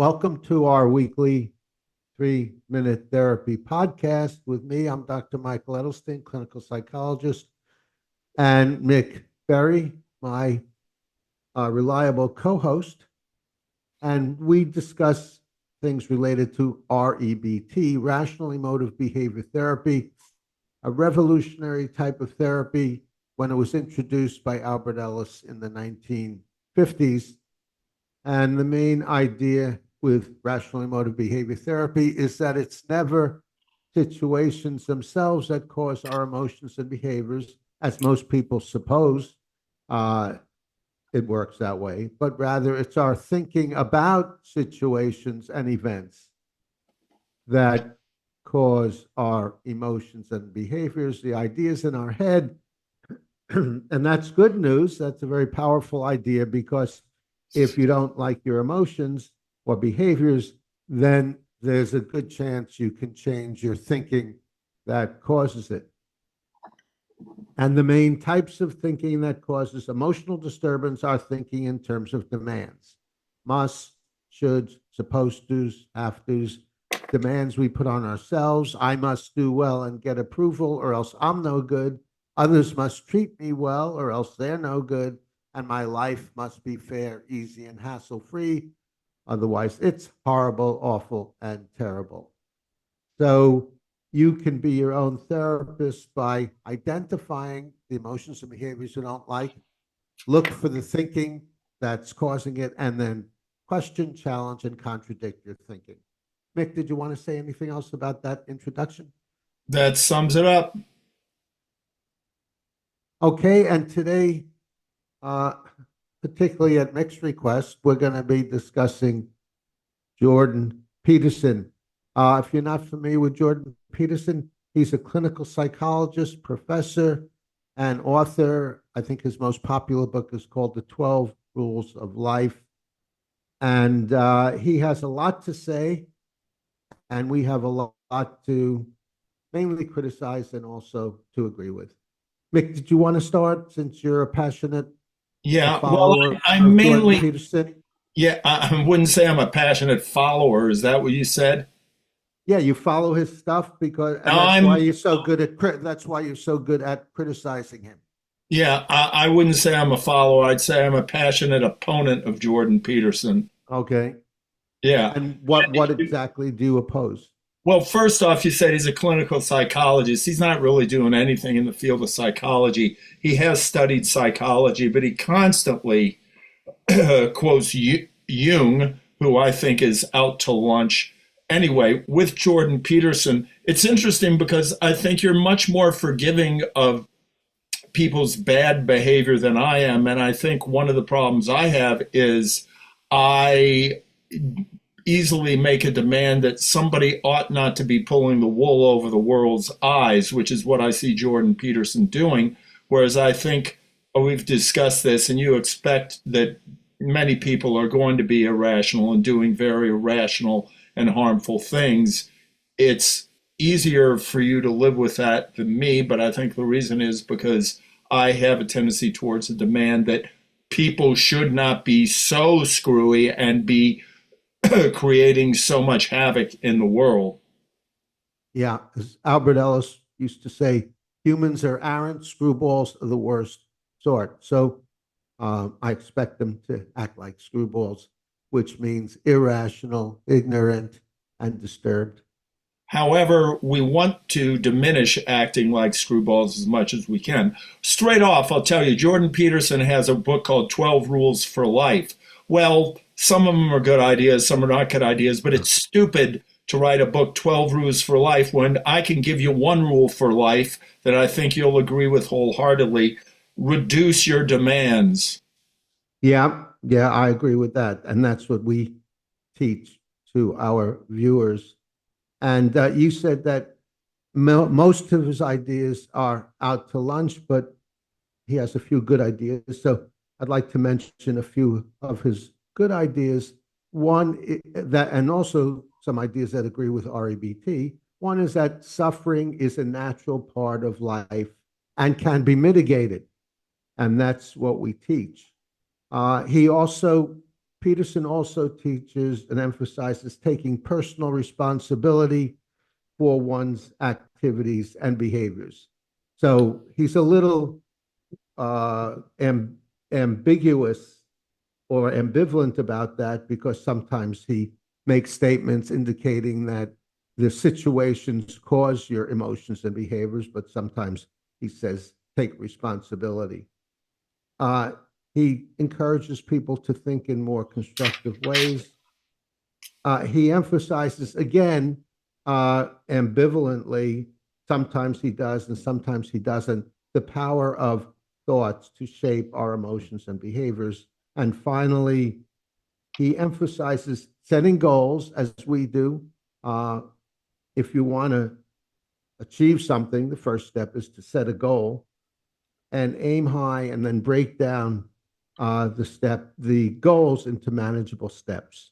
Welcome to our weekly 3-minute therapy podcast with me. I'm Dr. Michael Edelstein, clinical psychologist, and Mick Berry, my reliable co-host. And we discuss things related to REBT, rational emotive behavior therapy, a revolutionary type of therapy when it was introduced by Albert Ellis in the 1950s. And the main idea with rational emotive behavior therapy is that it's never situations themselves that cause our emotions and behaviors, as most people suppose. It works that way, but rather it's our thinking about situations and events that cause our emotions and behaviors, the ideas in our head. And that's good news. That's a very powerful idea, because if you don't like your emotions or behaviors, then there's a good chance you can change your thinking that causes it. And the main types of thinking that causes emotional disturbance are thinking in terms of demands: must, should, supposed to's, have to's, demands we put on ourselves. I must do well and get approval, or else I'm no good. Others must treat me well, or else they're no good. And my life must be fair, easy, and hassle-free. Otherwise, it's horrible, awful, and terrible. So you can be your own therapist by identifying the emotions and behaviors you don't like, look for the thinking that's causing it, and then question, challenge, and contradict your thinking. Mick, did you want to say anything else about that introduction? That sums it up. Okay, and today, uh, particularly at Mick's request, we're going to be discussing Jordan Peterson. If you're not familiar with Jordan Peterson, he's a clinical psychologist, professor, and author. I think his most popular book is called The 12 Rules of Life. And he has a lot to say, and we have a lot to mainly criticize and also to agree with. Mick, did you want to start, since you're a passionate Yeah, well, follower I'm of Jordan mainly, Peterson? yeah, I wouldn't say I'm a passionate follower. Is that what you said? Yeah, you follow his stuff because, No, and I'm, that's why you're so good at criticizing him. yeah, I wouldn't say I'm a follower. I'd say I'm a passionate opponent of Jordan Peterson. Okay. Yeah. And what exactly do you oppose? Well, first off, you said he's a clinical psychologist. He's not really doing anything in the field of psychology. He has studied psychology, but he constantly quotes Jung, who I think is out to lunch. Anyway, with Jordan Peterson, it's interesting because I think you're much more forgiving of people's bad behavior than I am. And I think one of the problems I have is I easily make a demand that somebody ought not to be pulling the wool over the world's eyes, which is what I see Jordan Peterson doing. Whereas I think, we've discussed this, and you expect that many people are going to be irrational and doing very irrational and harmful things. It's easier for you to live with that than me, but I think the reason is because I have a tendency towards a demand that people should not be so screwy and be creating so much havoc in the world. Yeah, as Albert Ellis used to say, humans are arrant screwballs of the worst sort. So I expect them to act like screwballs, which means irrational, ignorant, and disturbed. However, we want to diminish acting like screwballs as much as we can. Straight off, I'll tell you, Jordan Peterson has a book called 12 Rules for Life. Well, some of them are good ideas, some are not good ideas, but it's stupid to write a book, 12 Rules for Life, when I can give you one rule for life that I think you'll agree with wholeheartedly: reduce your demands. Yeah, yeah, I agree with that. And that's what we teach to our viewers. And you said that most of his ideas are out to lunch, but he has a few good ideas. So I'd like to mention a few of his good ideas. That, and also some ideas that agree with REBT. One is that suffering is a natural part of life and can be mitigated. And that's what we teach. He also Peterson also teaches and emphasizes taking personal responsibility for one's activities and behaviors. So he's a little ambiguous or ambivalent about that, because sometimes he makes statements indicating that the situations cause your emotions and behaviors, but sometimes he says take responsibility. Uh, he encourages people to think in more constructive ways. He emphasizes, again, ambivalently, sometimes he does and sometimes he doesn't, the power of thoughts to shape our emotions and behaviors. And finally, he emphasizes setting goals, as we do. If you want to achieve something, the first step is to set a goal and aim high, and then break down the goals into manageable steps.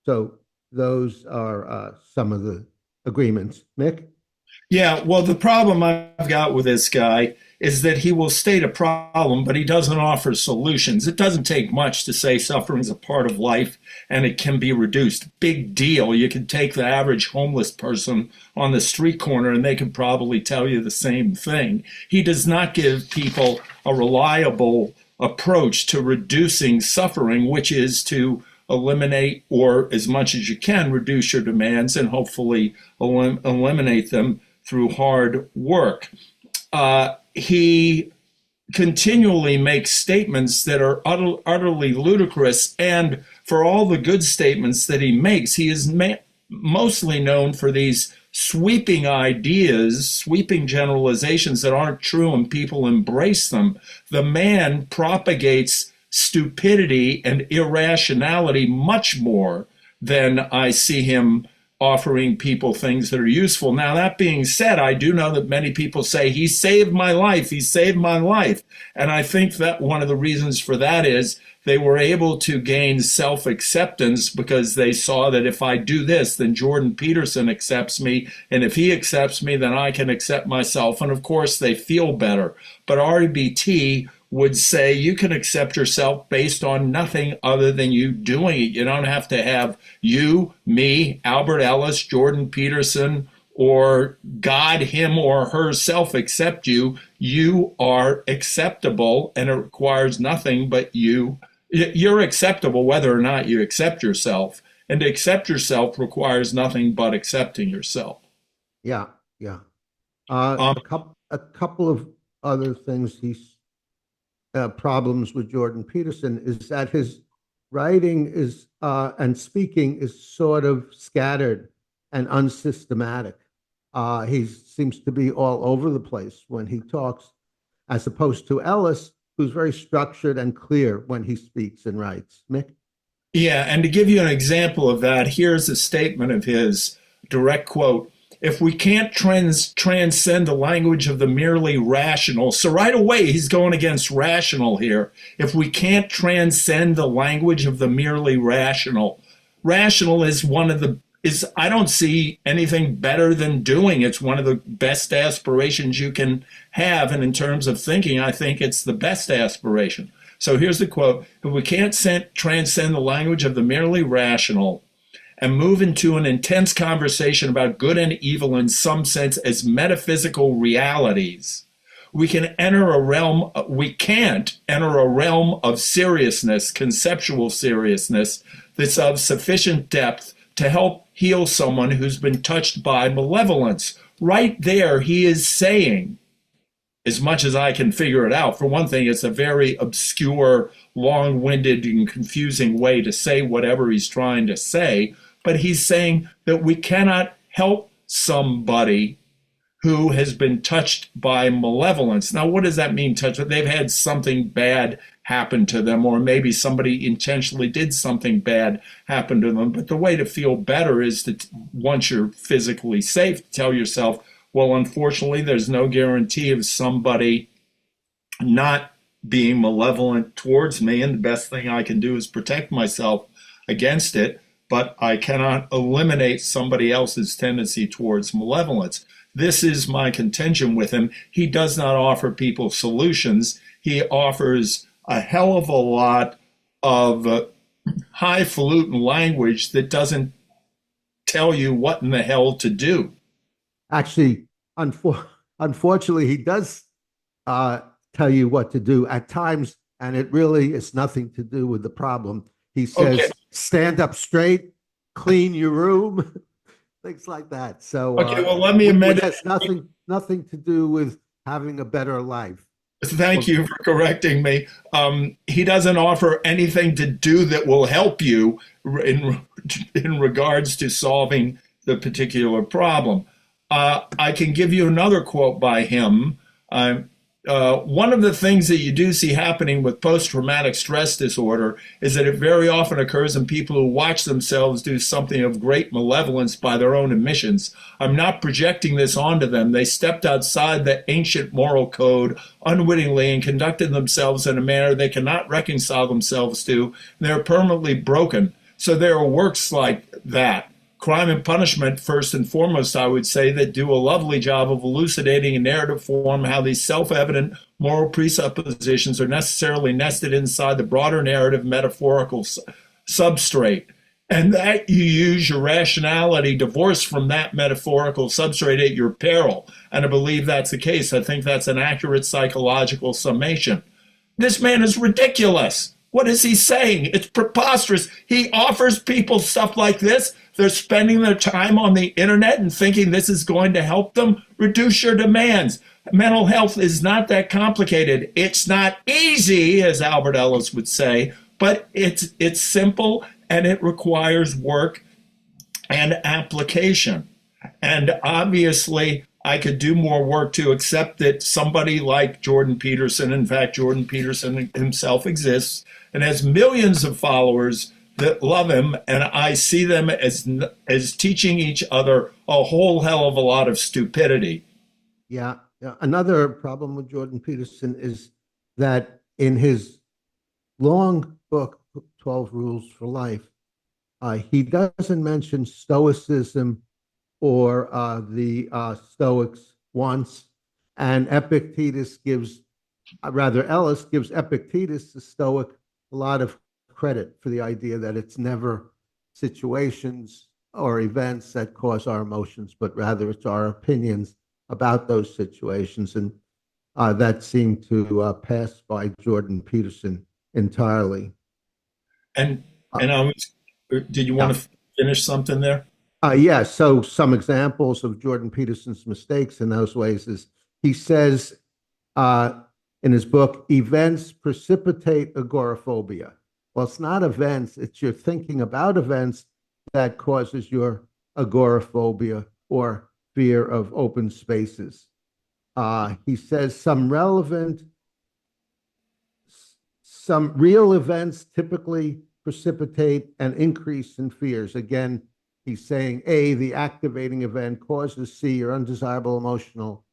So those are some of the agreements. Mick? Yeah, well, the problem I've got with this guy is that he will state a problem, but he doesn't offer solutions. It doesn't take much to say suffering is a part of life and it can be reduced. Big deal. You can take the average homeless person on the street corner and they could probably tell you the same thing. He does not give people a reliable approach to reducing suffering, which is to eliminate, or as much as you can, reduce your demands and hopefully eliminate them through hard work. He continually makes statements that are utterly ludicrous, and for all the good statements that he makes, he is mostly known for these sweeping ideas, sweeping generalizations that aren't true, and people embrace them. The man propagates stupidity and irrationality much more than I see him offering people things that are useful. Now, that being said, I do know that many people say, he saved my life, he saved my life. And I think that one of the reasons for that is they were able to gain self-acceptance because they saw that if I do this, then Jordan Peterson accepts me. And if he accepts me, then I can accept myself. And of course, they feel better. But REBT would say you can accept yourself based on nothing other than you doing it. You don't have to have you, me, Albert Ellis, Jordan Peterson, or God, him, or herself accept you. You are acceptable, and it requires nothing but you. You're acceptable whether or not you accept yourself. And to accept yourself requires nothing but accepting yourself. Yeah, yeah. Um, A couple of other things he's problems with Jordan Peterson is that his writing is and speaking is sort of scattered and unsystematic. He seems to be all over the place when he talks, as opposed to Ellis, who's very structured and clear when he speaks and writes. Mick? Yeah, and to give you an example of that, here's a statement of his, direct quote: if we can't transcend the language of the merely rational, so right away he's going against rational here. If we can't transcend the language of the merely rational, rational is I don't see anything better than doing. It's one of the best aspirations you can have. And in terms of thinking, I think it's the best aspiration. So here's the quote: if we can't transcend the language of the merely rational and move into an intense conversation about good and evil in some sense as metaphysical realities, we can't enter a realm of seriousness, conceptual seriousness, that's of sufficient depth to help heal someone who's been touched by malevolence. Right there, he is saying, as much as I can figure it out, for one thing, it's a very obscure, long-winded, and confusing way to say whatever he's trying to say, but he's saying that we cannot help somebody who has been touched by malevolence. Now, what does that mean, touched? They've had something bad happen to them, or maybe somebody intentionally did something bad happen to them. But the way to feel better is to, once you're physically safe, to tell yourself, well, unfortunately, there's no guarantee of somebody not being malevolent towards me, and the best thing I can do is protect myself against it, but I cannot eliminate somebody else's tendency towards malevolence. This is my contention with him. He does not offer people solutions. He offers a hell of a lot of highfalutin language that doesn't tell you what in the hell to do. Actually, unfortunately, he does uh, tell you what to do at times, and it really is nothing to do with the problem. He Okay. says, stand up straight, clean your room, things like that. So, Okay. Well, let me which amend has it. nothing to do with having a better life. Thank Well, you for correcting me. He doesn't offer anything to do that will help you in regards to solving the particular problem. I can give you another quote by him. Uh, one of the things that you do see happening with post-traumatic stress disorder is that it very often occurs in people who watch themselves do something of great malevolence by their own admissions. I'm not projecting this onto them. They stepped outside the ancient moral code unwittingly and conducted themselves in a manner they cannot reconcile themselves to. They're permanently broken. So there are works like that. Crime and Punishment, first and foremost, I would say, that do a lovely job of elucidating in narrative form how these self-evident moral presuppositions are necessarily nested inside the broader narrative metaphorical substrate, and that you use your rationality divorced from that metaphorical substrate at your peril. And I believe that's the case. I think that's an accurate psychological summation. This man is ridiculous. What is he saying? It's preposterous. He offers people stuff like this. They're spending their time on the internet and thinking this is going to help them. Reduce your demands. Mental health is not that complicated. It's not easy, as Albert Ellis would say, but it's simple, and it requires work and application. And obviously, I could do more work to accept that somebody like Jordan Peterson, in fact, Jordan Peterson himself exists and has millions of followers that love him, and I see them as teaching each other a whole hell of a lot of stupidity. yeah. Another problem with Jordan Peterson is that in his long book, 12 Rules for Life, he doesn't mention Stoicism or the Stoics once. And Epictetus gives, rather, Ellis gives Epictetus, the Stoic, a lot of credit for the idea that it's never situations or events that cause our emotions, but rather it's our opinions about those situations. And that seemed to pass by Jordan Peterson entirely. And Uh, and I was, did you want yeah. to finish something there? Yeah, so some examples of Jordan Peterson's mistakes in those ways is he says uh, in his book, events precipitate agoraphobia. Well, it's not events, it's your thinking about events that causes your agoraphobia or fear of open spaces. He says some real events typically precipitate an increase in fears. Again, he's saying A, the activating event causes C, your undesirable emotional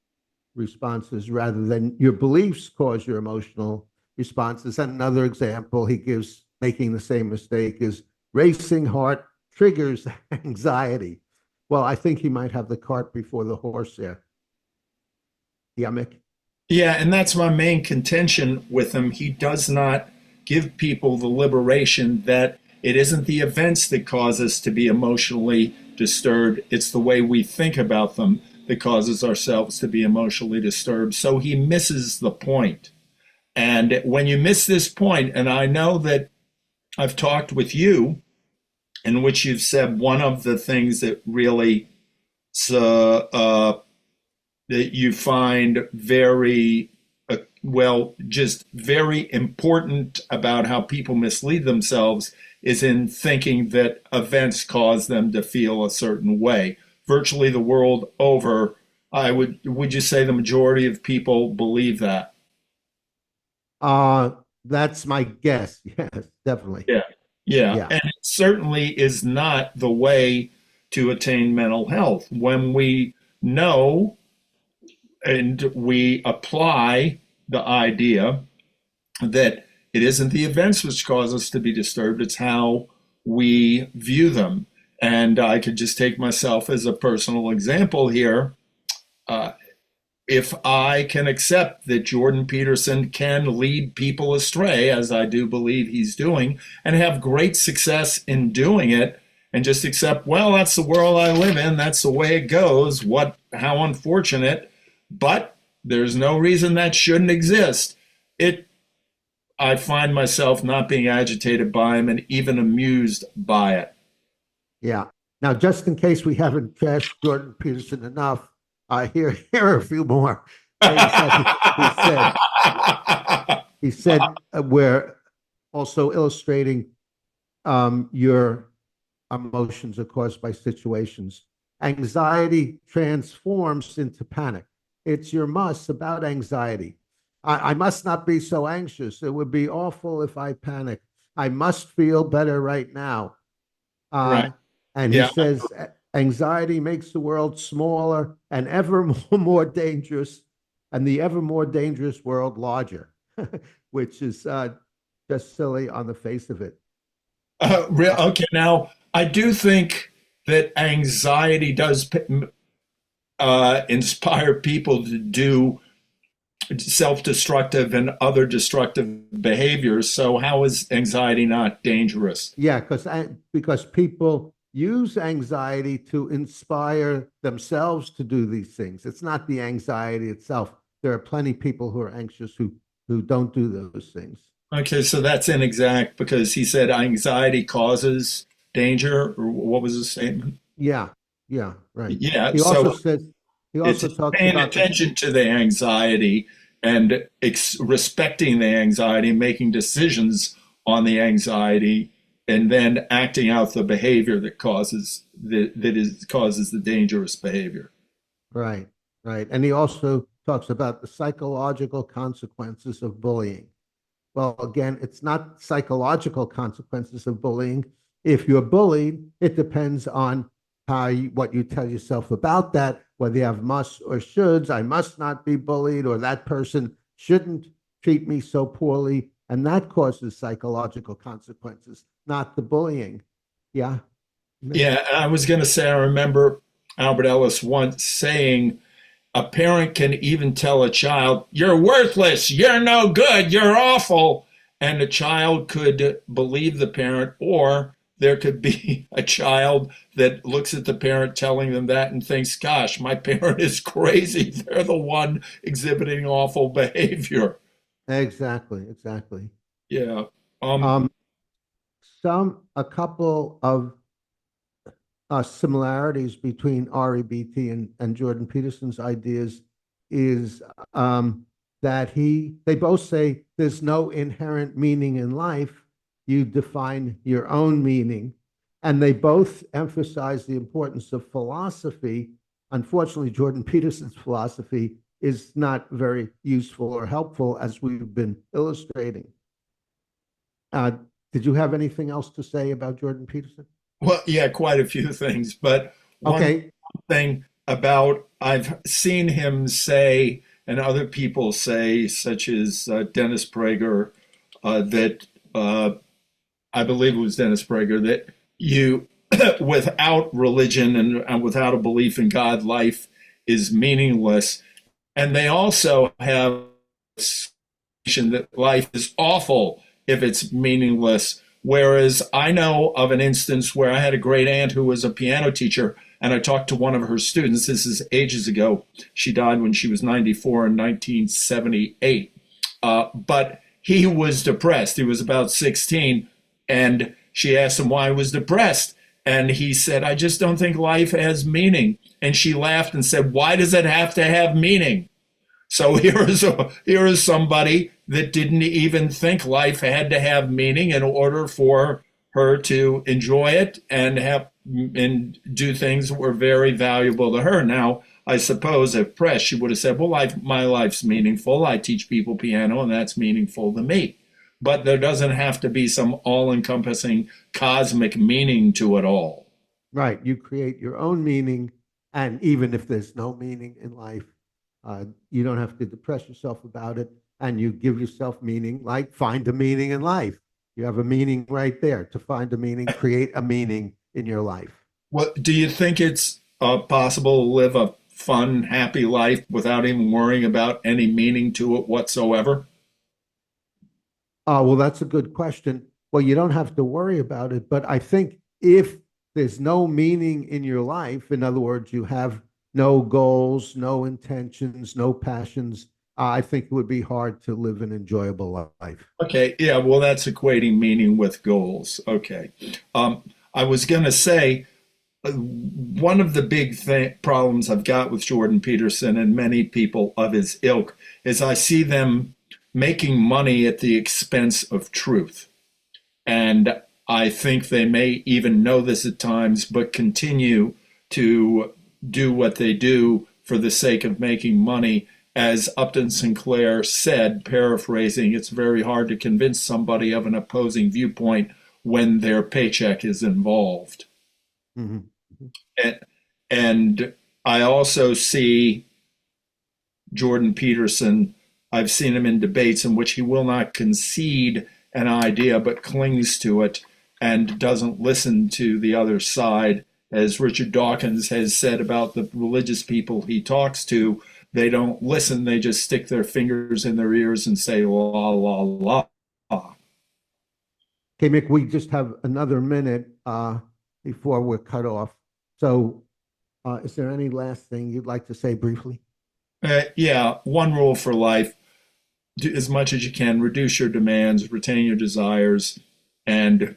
responses rather than your beliefs cause your emotional responses. And another example he gives, making the same mistake, is racing heart triggers anxiety. Well, I think he might have the cart before the horse there. Yeah, Mick? Yeah, and that's my main contention with him. He does not give people the liberation that it isn't the events that cause us to be emotionally disturbed, it's the way we think about them that causes ourselves to be emotionally disturbed. So he misses the point. And when you miss this point, and I know that I've talked with you, in which you've said one of the things that really that you find very just very important about how people mislead themselves is in thinking that events cause them to feel a certain way. Virtually the world over, would you say the majority of people believe that? Uh, that's my guess. Yes, definitely. Yeah. Yeah. Yeah. And it certainly is not the way to attain mental health. When we know and we apply the idea that it isn't the events which cause us to be disturbed, it's how we view them. And I could just take myself as a personal example here. Uh, if I can accept that Jordan Peterson can lead people astray, as I do believe he's doing, and have great success in doing it, and just accept, well, that's the world I live in, that's the way it goes, how unfortunate, but there's no reason that shouldn't exist. It I find myself not being agitated by him and even amused by it. Yeah. Now, just in case we haven't trashed Jordan Peterson enough, here are a few more things that he said. He said we're also illustrating your emotions are caused by situations. Anxiety transforms into panic. It's your must about anxiety. I must not be so anxious. It would be awful if I panic. I must feel better right now. Right. Uh, and he Yeah. says anxiety makes the world smaller and ever more dangerous, and the ever more dangerous world larger, which is just silly on the face of it. Uh, Okay. Now, I do think that anxiety does inspire people to do self-destructive and other destructive behaviors. So, how is anxiety not dangerous? yeah, because people use anxiety to inspire themselves to do these things. It's not the anxiety itself. There are plenty of people who are anxious who don't do those things. Okay, so that's inexact because he said anxiety causes danger, or what was his statement? Yeah, yeah, right. Yeah, He also so says he it's also talks paying about the attention to the anxiety and respecting the anxiety, making decisions on the anxiety, and then acting out the behavior that causes the dangerous behavior. right, right, and he also talks about the psychological consequences of bullying. Well, again, it's not psychological consequences of bullying. If you're bullied, it depends on what you tell yourself about that, whether you have musts or shoulds. I must not be bullied, or that person shouldn't treat me so poorly. And that causes psychological consequences, not the bullying. Yeah. Yeah, I was going to say, I remember Albert Ellis once saying, a parent can even tell a child, you're worthless, you're no good, you're awful. And the child could believe the parent, or there could be a child that looks at the parent telling them that and thinks, gosh, my parent is crazy. They're the one exhibiting awful behavior. Exactly, exactly. Yeah. Um, Um, a couple of similarities between REBT and Jordan Peterson's ideas is that they both say there's no inherent meaning in life. You define your own meaning. And they both emphasize the importance of philosophy. Unfortunately, Jordan Peterson's philosophy is not very useful or helpful, as we've been illustrating. Uh, did you have anything else to say about Jordan Peterson? well, yeah, quite a few things, but one Okay. thing about I've seen him say, and other people say, such as Dennis Prager, that I believe it was Dennis Prager, that you, without religion and without a belief in God, life is meaningless. And they also have that life is awful if it's meaningless. Whereas I know of an instance where I had a great aunt who was a piano teacher, and I talked to one of her students. This is ages ago. She died when she was 94 in 1978. But he was depressed. He was about 16. And she asked him why he was depressed. And he said, I just don't think life has meaning. And she laughed and said, why does it have to have meaning? So here is somebody that didn't even think life had to have meaning in order for her to enjoy it and do things that were very valuable to her. Now, I suppose if pressed, she would have said, "Well, my life's meaningful. I teach people piano, and that's meaningful to me." But there doesn't have to be some all-encompassing cosmic meaning to it all. Right. You create your own meaning. And even if there's no meaning in life, you don't have to depress yourself about it. And you give yourself meaning, like find a meaning in life. You have a meaning right there. To find a meaning, create a meaning in your life. What do you think it's possible to live a fun, happy life without even worrying about any meaning to it whatsoever? Well, that's a good question. Well, you don't have to worry about it, but I think if there's no meaning in your life, in other words, you have no goals, no intentions, no passions, I think it would be hard to live an enjoyable life. Okay, yeah, well, that's equating meaning with goals. Okay. I was going to say one of the big problems I've got with Jordan Peterson and many people of his ilk is I see them making money at the expense of truth. And I think they may even know this at times, but continue to do what they do for the sake of making money. As Upton Sinclair said, paraphrasing, it's very hard to convince somebody of an opposing viewpoint when their paycheck is involved. Mhm. And, and I also see Jordan Peterson, I've seen him in debates in which he will not concede an idea but clings to it and doesn't listen to the other side. As Richard Dawkins has said about the religious people he talks to, they don't listen, they just stick their fingers in their ears and say, la, la, la. Okay, Mick, we just have another minute before we're cut off. So, is there any last thing you'd like to say briefly? Yeah, one rule for life: do as much as you can, reduce your demands, retain your desires, and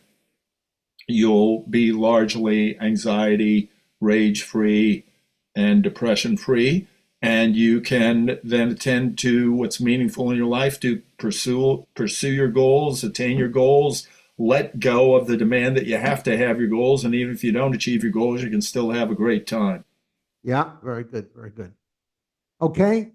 you'll be largely anxiety, rage free, and depression free. And you can then attend to what's meaningful in your life to pursue your goals, attain your goals, let go of the demand that you have to have your goals. And even if you don't achieve your goals, you can still have a great time. Yeah, very good, very good. Okay,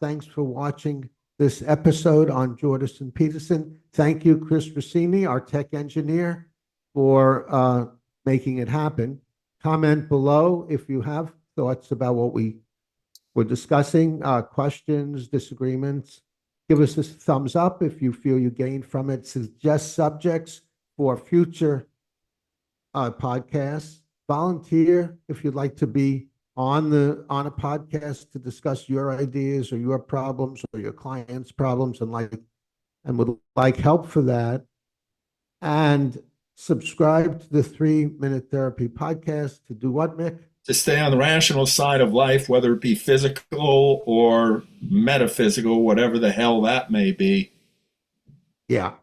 thanks for watching this episode on Jordan Peterson. Thank you, Chris Rossini, our tech engineer, for making it happen. Comment below if you have thoughts about what we were discussing, questions, disagreements. Give us a thumbs up if you feel you gained from it. Suggest subjects for future podcasts. Volunteer if you'd like to be on a podcast to discuss your ideas or your problems or your clients' problems and would like help for that. And subscribe to the 3 Minute Therapy podcast to do what, Mick? To stay on the rational side of life, whether it be physical or metaphysical, whatever the hell that may be. Yeah.